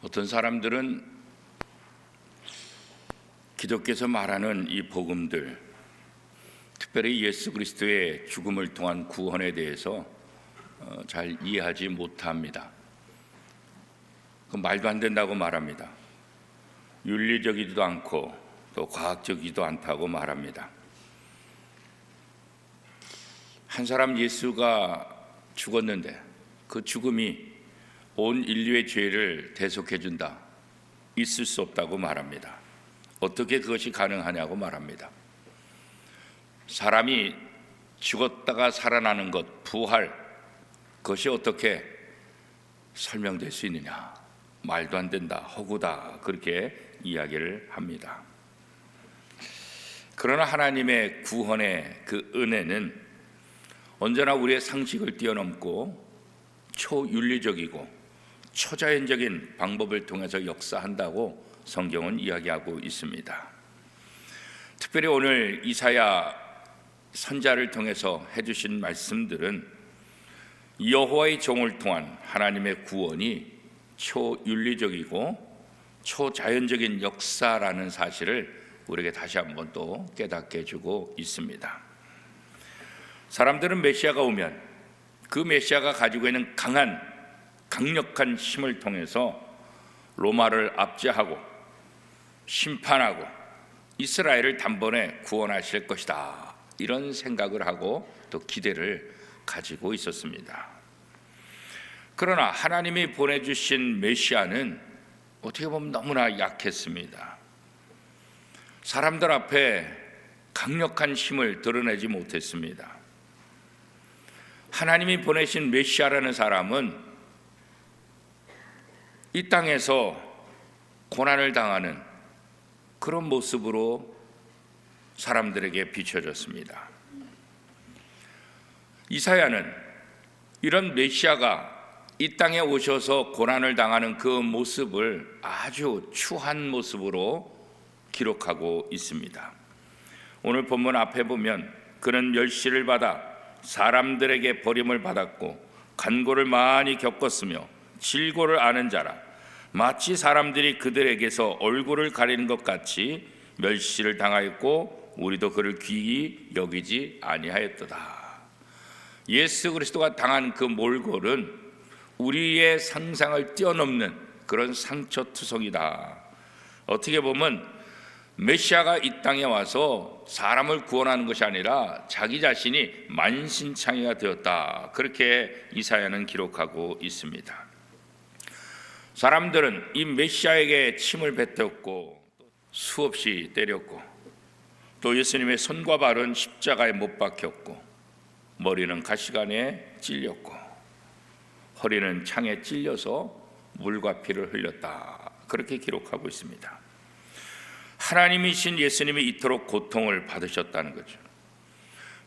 어떤 사람들은 기독교에서 말하는 이 복음들, 특별히 예수 그리스도의 죽음을 통한 구원에 대해서 잘 이해하지 못합니다. 그 말도 안 된다고 말합니다. 윤리적이지도 않고 또 과학적이지도 않다고 말합니다. 한 사람 예수가 죽었는데 그 죽음이 온 인류의 죄를 대속해 준다, 있을 수 없다고 말합니다. 어떻게 그것이 가능하냐고 말합니다. 사람이 죽었다가 살아나는 것, 부활, 그것이 어떻게 설명될 수 있느냐? 말도 안 된다, 허구다, 그렇게 이야기를 합니다. 그러나 하나님의 구원의 그 은혜는 언제나 우리의 상식을 뛰어넘고 초윤리적이고 초자연적인 방법을 통해서 역사한다고 성경은 이야기하고 있습니다. 특별히 오늘 이사야 선자를 통해서 해주신 말씀들은 여호와의 종을 통한 하나님의 구원이 초윤리적이고 초자연적인 역사라는 사실을 우리에게 다시 한번 또 깨닫게 해주고 있습니다. 사람들은 메시아가 오면 그 메시아가 가지고 있는 강력한 힘을 통해서 로마를 압제하고 심판하고 이스라엘을 단번에 구원하실 것이다, 이런 생각을 하고 또 기대를 가지고 있었습니다. 그러나 하나님이 보내주신 메시아는 어떻게 보면 너무나 약했습니다. 사람들 앞에 강력한 힘을 드러내지 못했습니다. 하나님이 보내신 메시아라는 사람은 이 땅에서 고난을 당하는 그런 모습으로 사람들에게 비춰졌습니다. 이사야는 이런 메시아가 이 땅에 오셔서 고난을 당하는 그 모습을 아주 추한 모습으로 기록하고 있습니다. 오늘 본문 앞에 보면 그는 멸시를 받아 사람들에게 버림을 받았고 간고를 많이 겪었으며 질고를 아는 자라, 마치 사람들이 그들에게서 얼굴을 가리는 것 같이 멸시를 당하였고 우리도 그를 귀히 여기지 아니하였도다. 예수 그리스도가 당한 그 몰골은 우리의 상상을 뛰어넘는 그런 상처투성이다. 어떻게 보면 메시아가 이 땅에 와서 사람을 구원하는 것이 아니라 자기 자신이 만신창이가 되었다, 그렇게 이사야는 기록하고 있습니다. 사람들은 이 메시아에게 침을 뱉었고 수없이 때렸고 또 예수님의 손과 발은 십자가에 못 박혔고 머리는 가시관에 찔렸고 허리는 창에 찔려서 물과 피를 흘렸다, 그렇게 기록하고 있습니다. 하나님이신 예수님이 이토록 고통을 받으셨다는 거죠.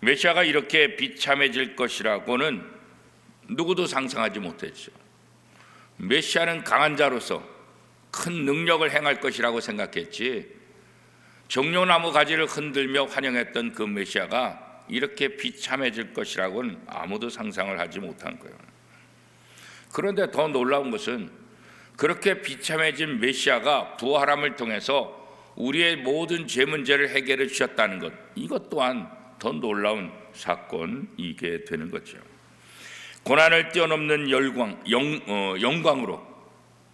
메시아가 이렇게 비참해질 것이라고는 누구도 상상하지 못했죠. 메시아는 강한 자로서 큰 능력을 행할 것이라고 생각했지, 종려나무 가지를 흔들며 환영했던 그 메시아가 이렇게 비참해질 것이라고는 아무도 상상을 하지 못한 거예요. 그런데 더 놀라운 것은 그렇게 비참해진 메시아가 부활함을 통해서 우리의 모든 죄 문제를 해결해 주셨다는 것, 이것 또한 더 놀라운 사건이게 되는 거죠. 고난을 뛰어넘는 영광으로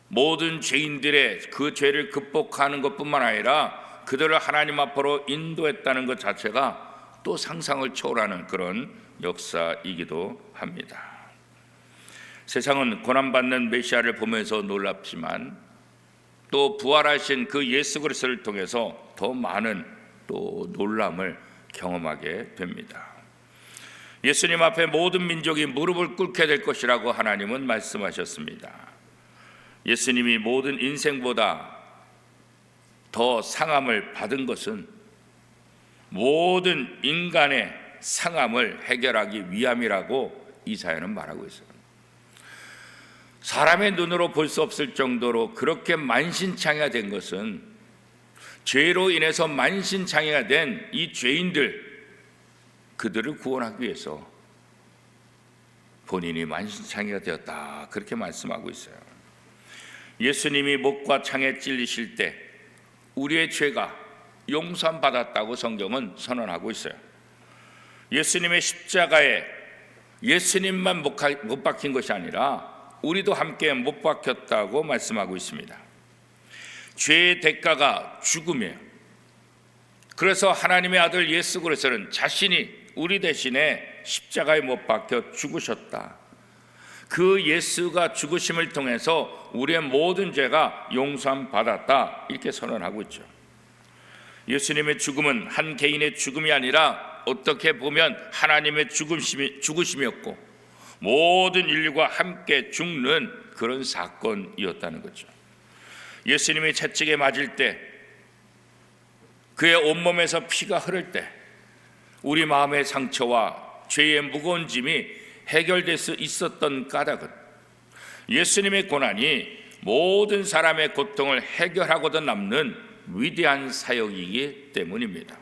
모든 죄인들의 그 죄를 극복하는 것뿐만 아니라 그들을 하나님 앞으로 인도했다는 것 자체가 또 상상을 초월하는 그런 역사이기도 합니다. 세상은 고난받는 메시아를 보면서 놀랍지만 또 부활하신 그 예수 그리스도를 통해서 더 많은 또 놀람을 경험하게 됩니다. 예수님 앞에 모든 민족이 무릎을 꿇게 될 것이라고 하나님은 말씀하셨습니다. 예수님이 모든 인생보다 더 상함을 받은 것은 모든 인간의 상함을 해결하기 위함이라고 이사야는 말하고 있어요. 사람의 눈으로 볼 수 없을 정도로 그렇게 만신창이가 된 것은 죄로 인해서 만신창이가 된 이 죄인들, 그들을 구원하기 위해서 본인이 만신창이가 되었다, 그렇게 말씀하고 있어요. 예수님이 목과 창에 찔리실 때 우리의 죄가 용서받았다고 성경은 선언하고 있어요. 예수님의 십자가에 예수님만 못 박힌 것이 아니라 우리도 함께 못 박혔다고 말씀하고 있습니다. 죄의 대가가 죽음이에요. 그래서 하나님의 아들 예수 그리스도는 자신이 우리 대신에 십자가에 못 박혀 죽으셨다. 그 예수가 죽으심을 통해서 우리의 모든 죄가 용서함 받았다, 이렇게 선언하고 있죠. 예수님의 죽음은 한 개인의 죽음이 아니라 어떻게 보면 하나님의 죽으심이었고 모든 인류가 함께 죽는 그런 사건이었다는 거죠. 예수님이 채찍에 맞을 때, 그의 온몸에서 피가 흐를 때 우리 마음의 상처와 죄의 무거운 짐이 해결될 수 있었던 까닭은 예수님의 고난이 모든 사람의 고통을 해결하고도 남는 위대한 사역이기 때문입니다.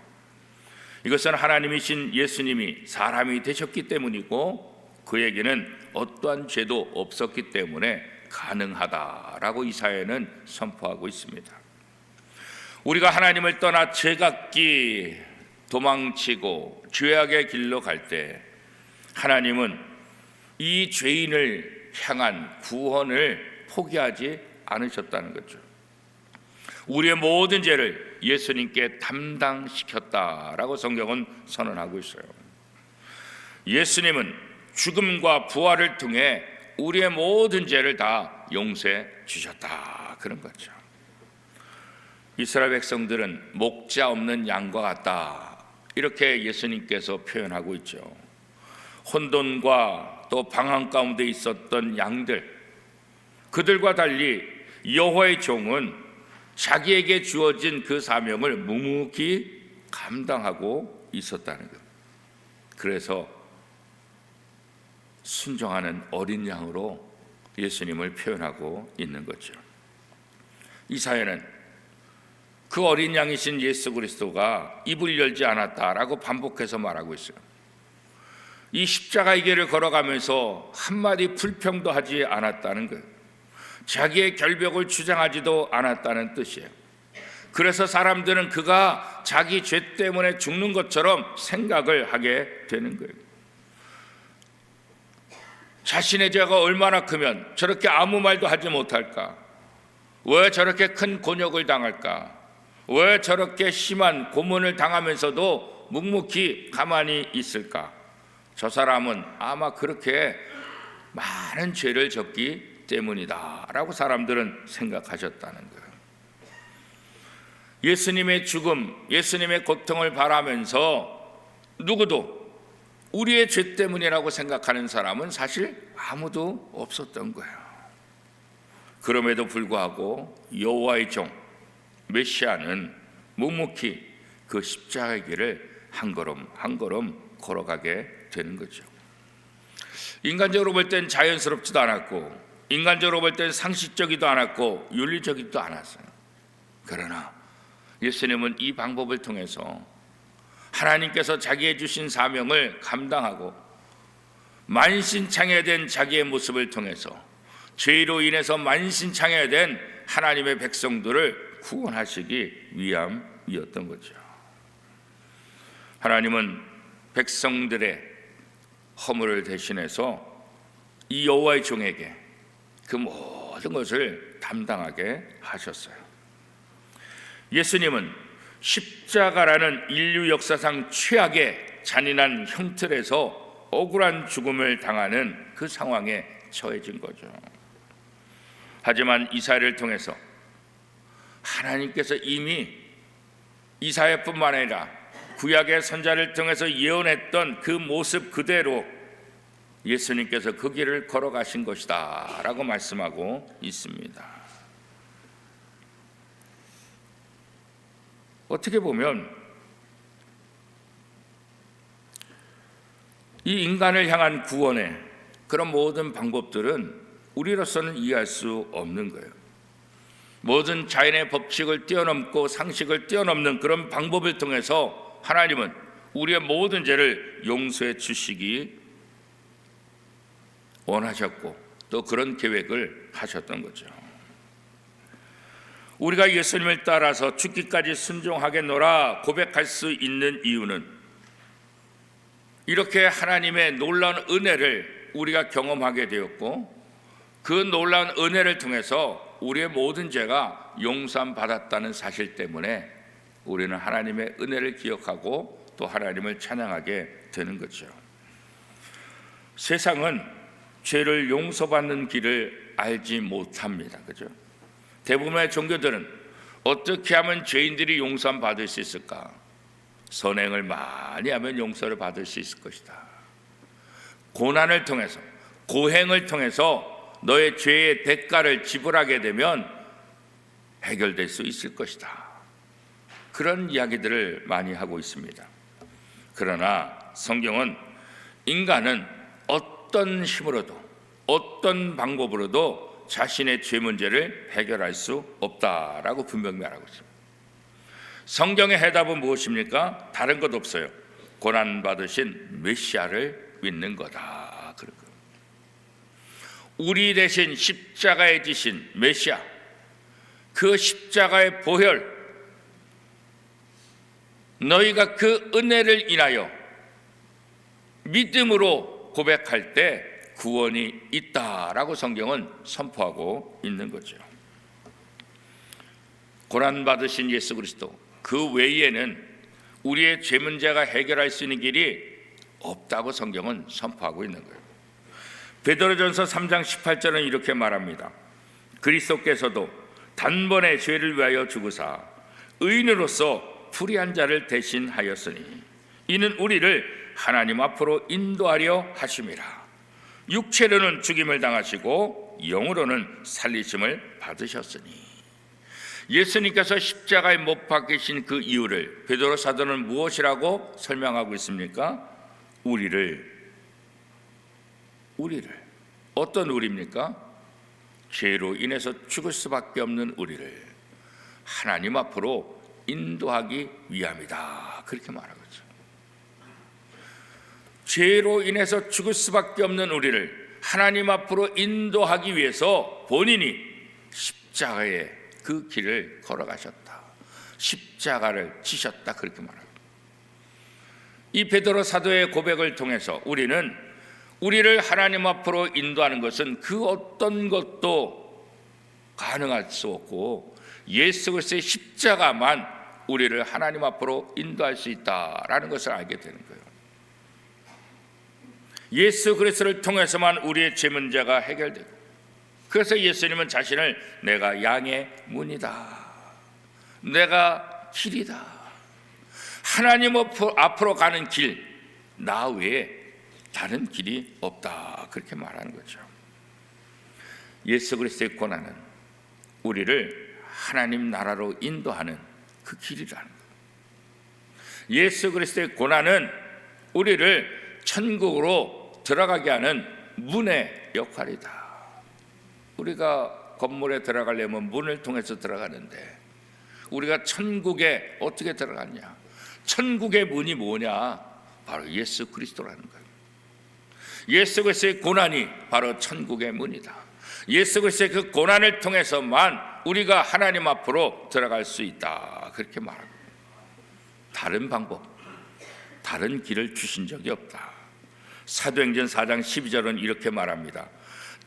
이것은 하나님이신 예수님이 사람이 되셨기 때문이고 그에게는 어떠한 죄도 없었기 때문에 가능하다라고 이사야는 선포하고 있습니다. 우리가 하나님을 떠나 제각기 도망치고 죄악의 길로 갈 때 하나님은 이 죄인을 향한 구원을 포기하지 않으셨다는 거죠. 우리의 모든 죄를 예수님께 담당시켰다라고 성경은 선언하고 있어요. 예수님은 죽음과 부활을 통해 우리의 모든 죄를 다 용서해 주셨다, 그런 거죠. 이스라엘 백성들은 목자 없는 양과 같다, 이렇게 예수님께서 표현하고 있죠. 혼돈과 또 방황 가운데 있었던 양들, 그들과 달리 여호와의 종은 자기에게 주어진 그 사명을 묵묵히 감당하고 있었다는 것. 그래서 순종하는 어린 양으로 예수님을 표현하고 있는 거죠. 이사야는 그 어린 양이신 예수 그리스도가 입을 열지 않았다라고 반복해서 말하고 있어요. 이 십자가의 길을 걸어가면서 한마디 불평도 하지 않았다는 것, 자기의 결벽을 주장하지도 않았다는 뜻이에요. 그래서 사람들은 그가 자기 죄 때문에 죽는 것처럼 생각을 하게 되는 거예요. 자신의 죄가 얼마나 크면 저렇게 아무 말도 하지 못할까? 왜 저렇게 큰 곤욕을 당할까? 왜 저렇게 심한 고문을 당하면서도 묵묵히 가만히 있을까? 저 사람은 아마 그렇게 많은 죄를 졌기 때문이다 라고 사람들은 생각하셨다는 거예요. 예수님의 죽음, 예수님의 고통을 바라면서 누구도 우리의 죄 때문이라고 생각하는 사람은 사실 아무도 없었던 거예요. 그럼에도 불구하고 여호와의 종 메시아는 묵묵히 그 십자가의 길을 한 걸음 한 걸음 걸어가게 되는 거죠. 인간적으로 볼 땐 자연스럽지도 않았고, 인간적으로 볼 땐 상식적이지도 않았고, 윤리적이지도 않았어요. 그러나 예수님은 이 방법을 통해서 하나님께서 자기의 주신 사명을 감당하고 만신창이된 자기의 모습을 통해서 죄로 인해서 만신창이된 하나님의 백성들을 구원하시기 위함이었던 거죠. 하나님은 백성들의 허물을 대신해서 이 여호와의 종에게 그 모든 것을 담당하게 하셨어요. 예수님은 십자가라는 인류 역사상 최악의 잔인한 형틀에서 억울한 죽음을 당하는 그 상황에 처해진 거죠. 하지만 이사야를 통해서 하나님께서 이미 이사야뿐만 아니라 구약의 선자를 통해서 예언했던 그 모습 그대로 예수님께서 그 길을 걸어가신 것이다 라고 말씀하고 있습니다. 어떻게 보면 이 인간을 향한 구원의 그런 모든 방법들은 우리로서는 이해할 수 없는 거예요. 모든 자연의 법칙을 뛰어넘고 상식을 뛰어넘는 그런 방법을 통해서 하나님은 우리의 모든 죄를 용서해 주시기 원하셨고 또 그런 계획을 하셨던 거죠. 우리가 예수님을 따라서 죽기까지 순종하겠노라 고백할 수 있는 이유는 이렇게 하나님의 놀라운 은혜를 우리가 경험하게 되었고, 그 놀라운 은혜를 통해서 우리의 모든 죄가 용서받았다는 사실 때문에 우리는 하나님의 은혜를 기억하고 또 하나님을 찬양하게 되는 거죠. 세상은 죄를 용서받는 길을 알지 못합니다. 그죠? 대부분의 종교들은 어떻게 하면 죄인들이 용서받을 수 있을까? 선행을 많이 하면 용서를 받을 수 있을 것이다. 고난을 통해서, 고행을 통해서 너의 죄의 대가를 지불하게 되면 해결될 수 있을 것이다. 그런 이야기들을 많이 하고 있습니다. 그러나 성경은 인간은 어떤 힘으로도 어떤 방법으로도 자신의 죄 문제를 해결할 수 없다라고 분명히 말하고 있습니다. 성경의 해답은 무엇입니까? 다른 것 없어요. 고난받으신 메시아를 믿는 거다. 우리 대신 십자가에 지신 메시아, 그 십자가의 보혈, 너희가 그 은혜를 인하여 믿음으로 고백할 때 구원이 있다라고 성경은 선포하고 있는 거죠. 고난받으신 예수 그리스도, 그 외에는 우리의 죄 문제가 해결할 수 있는 길이 없다고 성경은 선포하고 있는 거예요. 베드로전서 3장 18절은 이렇게 말합니다. 그리스도께서도 단번에 죄를 위하여 죽으사 의인으로서 불의한 자를 대신하였으니 이는 우리를 하나님 앞으로 인도하려 하심이라. 육체로는 죽임을 당하시고 영으로는 살리심을 받으셨으니. 예수님께서 십자가에 못 박히신 그 이유를 베드로 사도는 무엇이라고 설명하고 있습니까? 우리를 어떤 우리입니까? 죄로 인해서 죽을 수밖에 없는 우리를 하나님 앞으로 인도하기 위함이다. 그렇게 말하고 있죠. 죄로 인해서 죽을 수밖에 없는 우리를 하나님 앞으로 인도하기 위해서 본인이 십자가에 그 길을 걸어가셨다. 십자가를 지셨다. 그렇게 말합니다. 이 베드로 사도의 고백을 통해서 우리를 하나님 앞으로 인도하는 것은 그 어떤 것도 가능할 수 없고 예수 그리스도의 십자가만 우리를 하나님 앞으로 인도할 수 있다라는 것을 알게 되는 거예요. 예수 그리스도를 통해서만 우리의 죄 문제가 해결되고, 그래서 예수님은 자신을 내가 양의 문이다, 내가 길이다, 하나님 앞으로 가는 길, 나 외에 다른 길이 없다, 그렇게 말하는 거죠. 예수 그리스도의 고난은 우리를 하나님 나라로 인도하는 그 길이라는 거예요. 예수 그리스도의 고난은 우리를 천국으로 들어가게 하는 문의 역할이다. 우리가 건물에 들어가려면 문을 통해서 들어가는데 우리가 천국에 어떻게 들어갔냐? 천국의 문이 뭐냐? 바로 예수 그리스도라는 거예요. 예수 그리스도의 고난이 바로 천국의 문이다. 예수 그리스도의 그 고난을 통해서만 우리가 하나님 앞으로 들어갈 수 있다. 그렇게 말하고, 다른 방법, 다른 길을 주신 적이 없다. 사도행전 4장 12절은 이렇게 말합니다.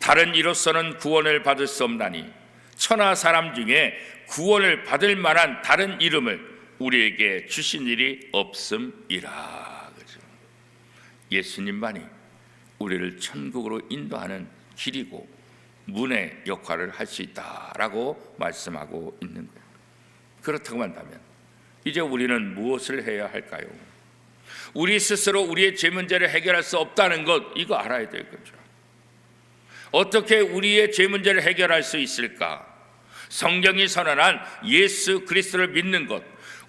다른 이로서는 구원을 받을 수 없나니 천하 사람 중에 구원을 받을 만한 다른 이름을 우리에게 주신 일이 없음이라. 그렇죠? 예수님만이 우리를 천국으로 인도하는 길이고 문의 역할을 할 수 있다라고 말씀하고 있는 거예요. 그렇다고 한다면 이제 우리는 무엇을 해야 할까요? 우리 스스로 우리의 죄 문제를 해결할 수 없다는 것, 이거 알아야 될 거죠. 어떻게 우리의 죄 문제를 해결할 수 있을까? 성경이 선언한 예수 그리스도를 믿는 것,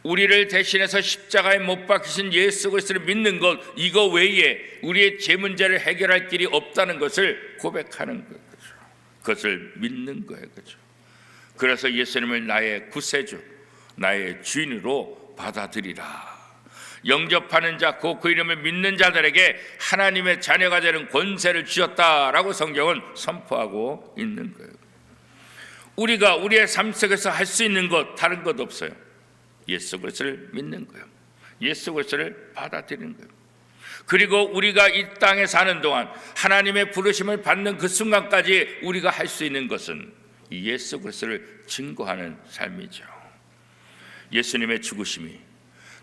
우리를 대신해서 십자가에 못 박히신 예수 그리스도를 믿는 것, 이거 외에 우리의 죄 문제를 해결할 길이 없다는 것을 고백하는 거죠. 그것을 믿는 거예요. 그렇죠? 그래서 예수님을 나의 구세주, 나의 주인으로 받아들이라. 영접하는 자, 그 이름을 믿는 자들에게 하나님의 자녀가 되는 권세를 주셨다라고 성경은 선포하고 있는 거예요. 우리가 우리의 삶 속에서 할 수 있는 것 다른 것 없어요. 예수 그리스도를 믿는 거예요. 예수 그리스도를 받아들이는 거예요. 그리고 우리가 이 땅에 사는 동안 하나님의 부르심을 받는 그 순간까지 우리가 할 수 있는 것은 예수 그리스도를 증거하는 삶이죠. 예수님의 죽으심이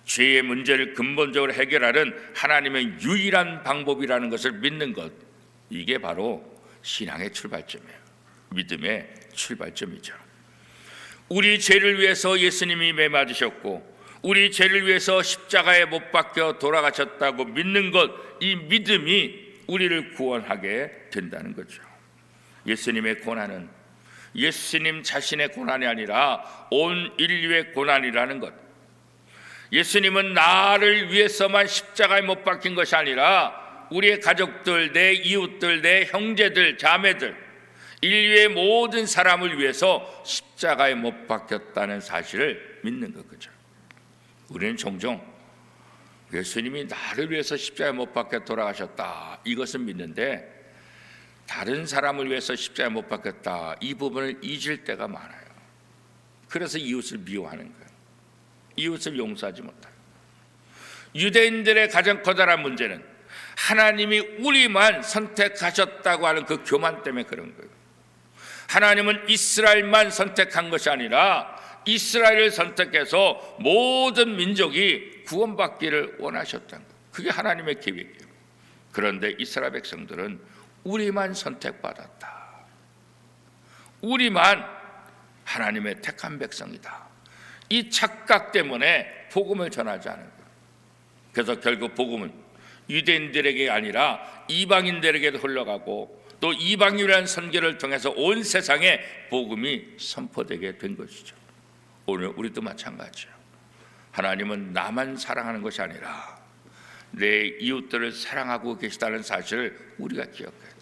죄의 문제를 근본적으로 해결하는 하나님의 유일한 방법이라는 것을 믿는 것, 이게 바로 신앙의 출발점이에요. 믿음의 출발점이죠. 우리 죄를 위해서 예수님이 매 맞으셨고 우리 죄를 위해서 십자가에 못 박혀 돌아가셨다고 믿는 것, 이 믿음이 우리를 구원하게 된다는 거죠. 예수님의 고난은 예수님 자신의 고난이 아니라 온 인류의 고난이라는 것. 예수님은 나를 위해서만 십자가에 못 박힌 것이 아니라 우리의 가족들, 내 이웃들, 내 형제들, 자매들, 인류의 모든 사람을 위해서 십자가에 못 박혔다는 사실을 믿는 거죠. 우리는 종종 예수님이 나를 위해서 십자가에 못 박혀 돌아가셨다, 이것은 믿는데 다른 사람을 위해서 십자가에 못 박혔다, 이 부분을 잊을 때가 많아요. 그래서 이웃을 미워하는 거예요. 이웃을 용서하지 못해요. 유대인들의 가장 커다란 문제는 하나님이 우리만 선택하셨다고 하는 그 교만 때문에 그런 거예요. 하나님은 이스라엘만 선택한 것이 아니라 이스라엘을 선택해서 모든 민족이 구원받기를 원하셨다는 거예요. 그게 하나님의 계획이에요. 그런데 이스라엘 백성들은 우리만 선택받았다, 우리만 하나님의 택한 백성이다, 이 착각 때문에 복음을 전하지 않은 거예요. 그래서 결국 복음은 유대인들에게 아니라 이방인들에게도 흘러가고 또 이방인이라는 선교를 통해서 온 세상에 복음이 선포되게 된 것이죠. 오늘 우리도 마찬가지예요. 하나님은 나만 사랑하는 것이 아니라 내 이웃들을 사랑하고 계시다는 사실을 우리가 기억해야 돼요.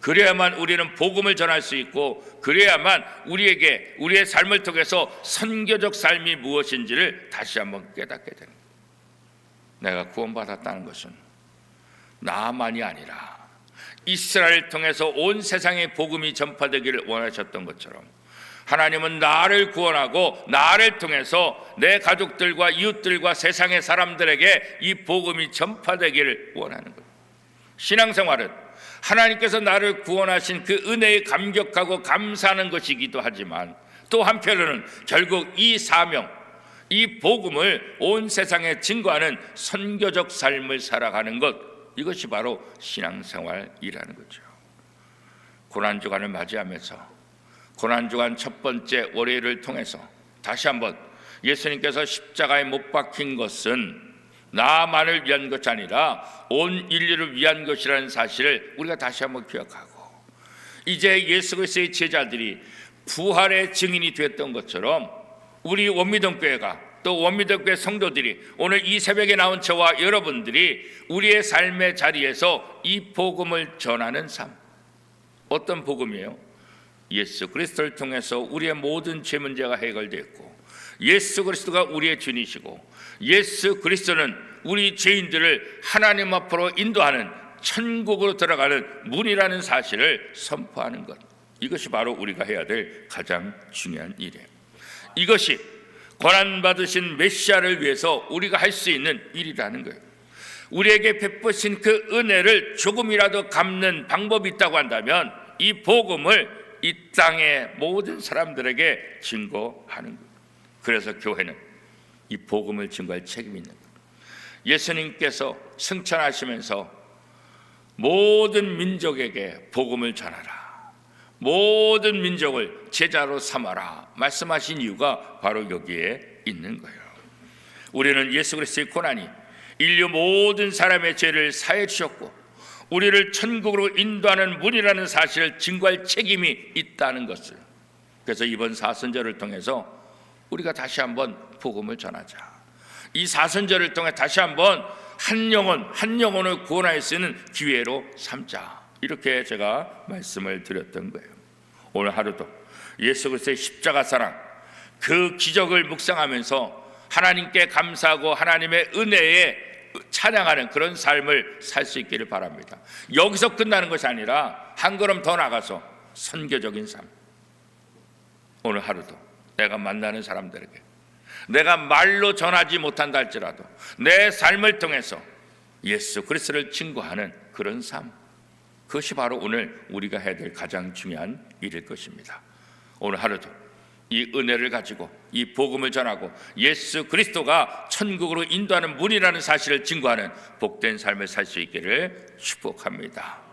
그래야만 우리는 복음을 전할 수 있고, 그래야만 우리에게 우리의 삶을 통해서 선교적 삶이 무엇인지를 다시 한번 깨닫게 됩니다. 내가 구원받았다는 것은 나만이 아니라 이스라엘을 통해서 온 세상에 복음이 전파되기를 원하셨던 것처럼 하나님은 나를 구원하고 나를 통해서 내 가족들과 이웃들과 세상의 사람들에게 이 복음이 전파되기를 원하는 거예요. 신앙생활은 하나님께서 나를 구원하신 그 은혜에 감격하고 감사하는 것이기도 하지만 또 한편으로는 결국 이 사명, 이 복음을 온 세상에 증거하는 선교적 삶을 살아가는 것, 이것이 바로 신앙생활이라는 거죠. 고난주간을 맞이하면서 고난주간 첫 번째 월요일을 통해서 다시 한번 예수님께서 십자가에 못 박힌 것은 나만을 위한 것이 아니라 온 인류를 위한 것이라는 사실을 우리가 다시 한번 기억하고, 이제 예수 그리스도의 제자들이 부활의 증인이 되었던 것처럼 우리 원미동교회가 또 원미동교회 성도들이 오늘 이 새벽에 나온 저와 여러분들이 우리의 삶의 자리에서 이 복음을 전하는 삶. 어떤 복음이에요? 예수 그리스도를 통해서 우리의 모든 죄 문제가 해결되었고, 예수 그리스도가 우리의 주님이시고, 예수 그리스도는 우리 죄인들을 하나님 앞으로 인도하는 천국으로 들어가는 문이라는 사실을 선포하는 것, 이것이 바로 우리가 해야 될 가장 중요한 일이에요. 이것이 고난받으신 메시아를 위해서 우리가 할 수 있는 일이라는 거예요. 우리에게 베푸신 그 은혜를 조금이라도 갚는 방법이 있다고 한다면 이 복음을 이 땅의 모든 사람들에게 증거하는 거예요. 그래서 교회는 이 복음을 증거할 책임이 있는 거예요. 예수님께서 승천하시면서 모든 민족에게 복음을 전하라, 모든 민족을 제자로 삼아라 말씀하신 이유가 바로 여기에 있는 거예요. 우리는 예수 그리스도의 고난이 인류 모든 사람의 죄를 사해 주셨고 우리를 천국으로 인도하는 문이라는 사실을 증거할 책임이 있다는 것을, 그래서 이번 사순절을 통해서 우리가 다시 한번 복음을 전하자. 이 사순절을 통해 다시 한번 한 영혼을 구원할 수 있는 기회로 삼자. 이렇게 제가 말씀을 드렸던 거예요. 오늘 하루도 예수 그리스도의 십자가 사랑, 그 기적을 묵상하면서 하나님께 감사하고 하나님의 은혜에 찬양하는 그런 삶을 살 수 있기를 바랍니다. 여기서 끝나는 것이 아니라 한 걸음 더 나가서 선교적인 삶, 오늘 하루도 내가 만나는 사람들에게 내가 말로 전하지 못한다 할지라도 내 삶을 통해서 예수 그리스도를 증거하는 그런 삶, 그것이 바로 오늘 우리가 해야 될 가장 중요한 일일 것입니다. 오늘 하루도 이 은혜를 가지고 이 복음을 전하고 예수 그리스도가 천국으로 인도하는 문이라는 사실을 증거하는 복된 삶을 살 수 있기를 축복합니다.